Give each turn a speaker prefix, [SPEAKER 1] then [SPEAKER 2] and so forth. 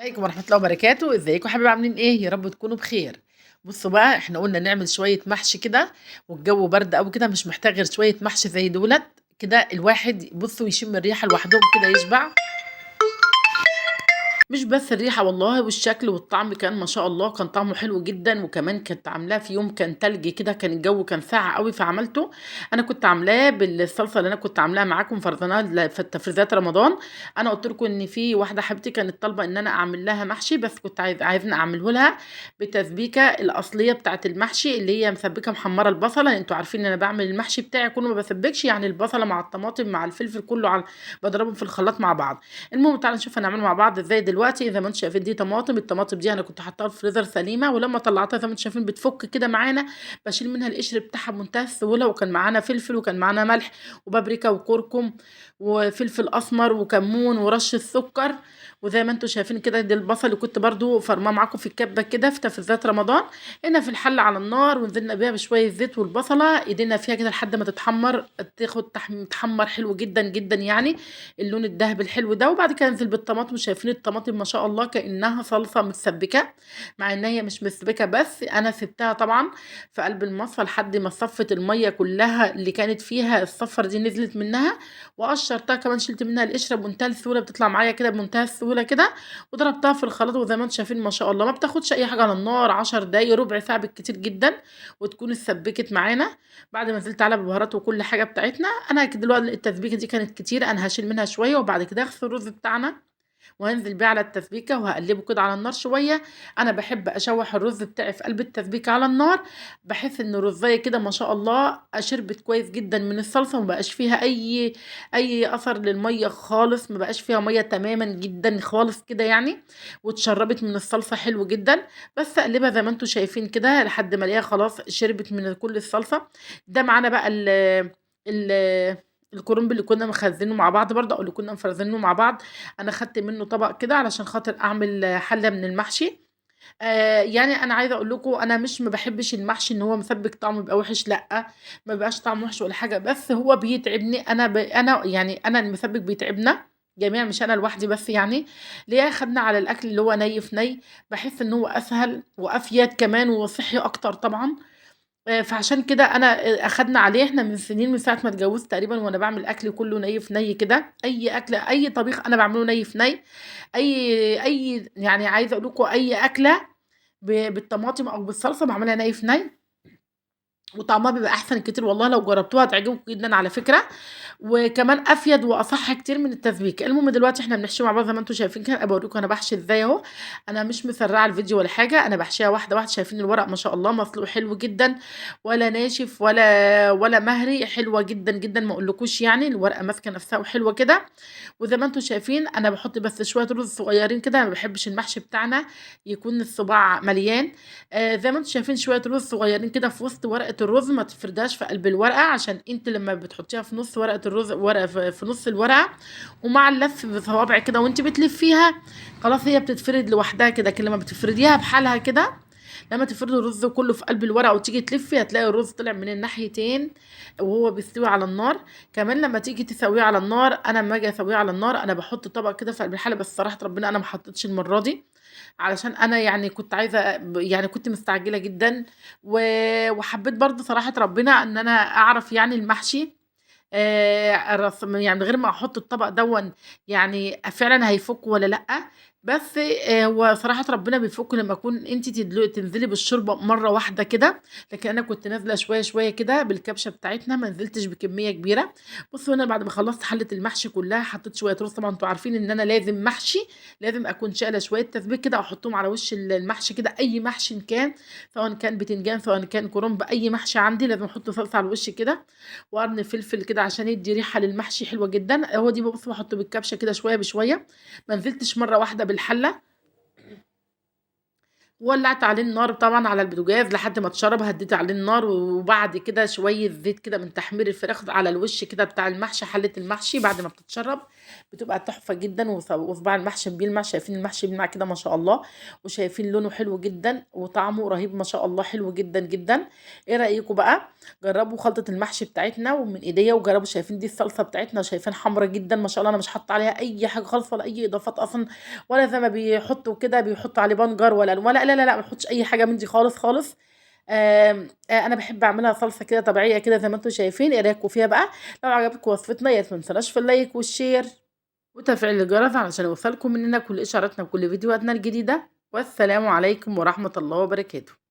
[SPEAKER 1] عليكم ورحمة الله وبركاته، ازيكم يا حبايبي عاملين ايه؟ يا رب تكونوا بخير. بصوا بقى، احنا قلنا نعمل شوية محشي كده، والجو برد قوي كده، مش محتاج غير شوية محشي زي دولت كده. الواحد بصوا يشم الريحة لوحدهم كده يشبع. مش بس الريحة والله، والشكل والطعم كان ما شاء الله، كان طعمه حلو جدا. وكمان كنت عاملاه في يوم كان تلج كده، كان الجو كان ساقع قوي فعملته. انا كنت عاملاه بالصلصه اللي انا كنت عاملاها معاكم فرزناها في تفريزات رمضان. انا قلت لكم ان في واحده حبيبتي كانت طالبه ان انا اعمل لها محشي، بس كنت عايزني اعمله لها بالتسبيكه الاصليه بتاعه المحشي، اللي هي مسبكه محمره البصله. انتوا عارفين ان انا بعمل المحشي بتاعي كله ما بسبكش، يعني البصله مع الطماطم مع الفلفل كله بضربهم في الخلاط مع بعض. المهم تعالى نشوف هنعمله مع بعض ازاي دلوقتي. زي ما انتم شايفين دي طماطم، الطماطم دي انا كنت حاطاها في الفريزر سليمه، ولما طلعتها زي ما انتم شايفين بتفك كده معانا. بشيل منها القشر بتاعها بمنتهى السهوله. وكان معانا فلفل، وكان معانا ملح وبابريكا وكركم وفلفل اسمر وكمون ورشه سكر. وزي ما انتم شايفين كده، دي البصل اللي كنت برضو فرماه معاكم في الكبه كده في تفريزات رمضان. هنا في الحله على النار، ونزلنا بيها بشويه زيت، والبصله ايدينا فيها كده لحد ما تتحمر، تاخد تحمر حلو جدا جدا يعني، اللون الذهبي الحلو ده. وبعد كده انزل بالطماطم. شايفين الطماطم ما شاء الله كأنها صلصة متسبكة، مع ان هي مش مسبكة، بس انا سبتها طبعا في قلب المصفى لحد ما صفت المية كلها اللي كانت فيها الصفر دي نزلت منها. وقشرتها كمان، شلت منها القشرة بمنتهى السهولة، بتطلع معايا كده بمنتهى السهولة كده. وضربتها في الخلاط، وزي ما انتم شايفين ما شاء الله ما بتاخدش اي حاجة على النار، 10 دقايق ربع ساعة بالكتير جدا وتكون اتسبكت معانا. بعد ما نزلت على بهارات وكل حاجة بتاعتنا. انا دلوقتي التسبيكه دي كانت كتير، انا هشيل منها شويه، وبعد كده اغسل الرز بتاعنا وهنزل بيه على التسبيكه وهقلبه كده على النار شويه. انا بحب اشوح الرز بتاعي في قلب التسبيكه على النار، بحس ان الرزايه كده ما شاء الله شربت كويس جدا من الصلصه، ومبقاش فيها اي اثر للميه خالص، مبقاش فيها ميه تماما جدا خالص كده يعني. واتشربت من الصلصه حلو جدا. بس اقلبها زي ما انتم شايفين كده لحد ما الاقيها خلاص شربت من كل الصلصه. ده معانا بقى ال الكرنب اللي كنا مخزنينه مع بعض برضه، او اللي كنا مفرزينه مع بعض. انا خدت منه طبق كده علشان خاطر اعمل حله من المحشي. يعني انا عايزه اقول لكم، انا مش ما بحبش المحشي ان هو مسبك طعمه يبقى وحش، لا. ما بيبقاش طعمه وحش ولا حاجه، بس هو بيتعبني. انا يعني انا المسبك بيتعبنا جميعا، مش انا لوحدي بس يعني. ليه خدنا على الاكل اللي هو ني في ني؟ بحس ان هو اسهل وافيد كمان وصحي اكتر طبعا. فعشان كده أنا أخدنا عليه إحنا من سنين، من ساعة ما اتجوزت تقريبًا وأنا باعمل أكلي كلّه ني في ني كده. أي أكلة، أي طبيخ أنا باعمله ني في ني. أي يعني عايزة أقول لكم أي أكلة بالطماطم أو بالصلصة باعملها ني في ني. وطعمها بيبقى أحسن كتير والله، لو جربتوها هتعجبكم جدًا على فكرة. وكمان أفيد وأصح كتير من التسبيك. المهم دلوقتي إحنا بنحشيه مع بعض زي ما أنتم شايفين كده، أبقى أوريكم أنا باحشي إزاي أهو. أنا مش مسرعة الفيديو ولا حاجة، أنا باحشيها واحدة واحدة. شايفين الورق ما شاء الله مسلوق حلو جدًا، ولا ناشف ولا مهري، حلوة جدًا جدًا ما أقولكوش يعني. الورقة ماسكة نفسها وحلوة كده. وزي ما انتم شايفين انا بحط بس شويه رز صغيرين كده، انا ما بحبش المحشي بتاعنا يكون الصباع مليان. زي ما انتم شايفين شويه رز صغيرين كده في وسط ورقه الرز، ما تفردهاش في قلب الورقه، عشان انت لما بتحطيها في نص ورقه الرز، ورقه في نص الورقه، ومع اللف بصوابع كده وانت بتلفيها، خلاص هي بتتفرد لوحدها كده. لكن لما بتفرديها بحالها كده، لما تفردي الرز كله في قلب الورقه وتيجي تلفي، هتلاقي الرز طلع من الناحيتين وهو بيستوي على النار. كمان لما تيجي تسويه على النار، انا لما اجي اسويه على النار انا بحط طبق كده في قلب الحله. بس صراحه ربنا انا ما حطيتش المره دي، علشان انا يعني كنت عايزه، يعني كنت مستعجله جدا. وحبيت برضو صراحه ربنا ان انا اعرف يعني المحشي يعني من غير ما احط الطبق دون، يعني فعلا هيفك ولا لا. بس هو صراحة ربنا بيفك لما اكون انت تنزلي بالشوربة مرة واحدة كده. لكن انا كنت نازلة شوية شوية كده بالكبشة بتاعتنا، ما نزلتش بكمية كبيرة. بصوا هنا بعد ما خلصت حلة المحشي كلها، حطيت شوية رز. طبعا انتوا عارفين ان انا لازم محشي لازم اكون شايلة شوية تسبيك كده احطهم على وش المحشي كده، اي محشي إن كان، سواء كان بتنجان سواء كان كرنب، اي محشي عندي لازم احط صلصة على الوش كده، وقرن فلفل كده عشان يدي ريحه للمحشي حلوه جدا. هو دي بص بحطه بالكبشه كده شويه بشويه، ما نزلتش مره واحده بالحله. ولعت عليه النار طبعًا على البوتاجاز لحد ما اتشرب، هدّيت عليه النار، وبعد كده شوية زيت كده من تحمير الفراخ على الوش كده بتاع المحشي، حلة المحشي بعد ما بتتشرب بتبقى تحفة جدًا، وصباع المحشي بيلمع، شايفين المحشي بيلمع كده ما شاء الله، وشايفين لونه حلو جدًا، وطعمه رهيب ما شاء الله حلو جدًا، جدًا. إيه رأيكم بقى؟ جربوا خلطة المحشي بتاعتنا ومن إيديّا، وجربوا شايفين دي الصلصة بتاعتنا شايفين حمرا جدًا ما شاء الله، أنا مش حاطة عليها أي حاجة خالص ولا أي إضافات أصلًا، ولا زي ما بيحطوا كده بيحطوا عليه بنجر ولا لا، لا، لا، ما باحطش أي حاجة من دي خالص، خالص. أنا باحب أعملها صلصة كده طبيعية كده زي ما أنتم شايفين، إيه رأيكم فيها بقى؟ لو عجبتكم وصفتنا يا ريت ما تنسوناش في اللايك والشير وتفعيل الجرس علشان يوصلكم مننا كل إشعاراتنا وكل فيديوهاتنا الجديدة، والسلام عليكم ورحمة الله وبركاته.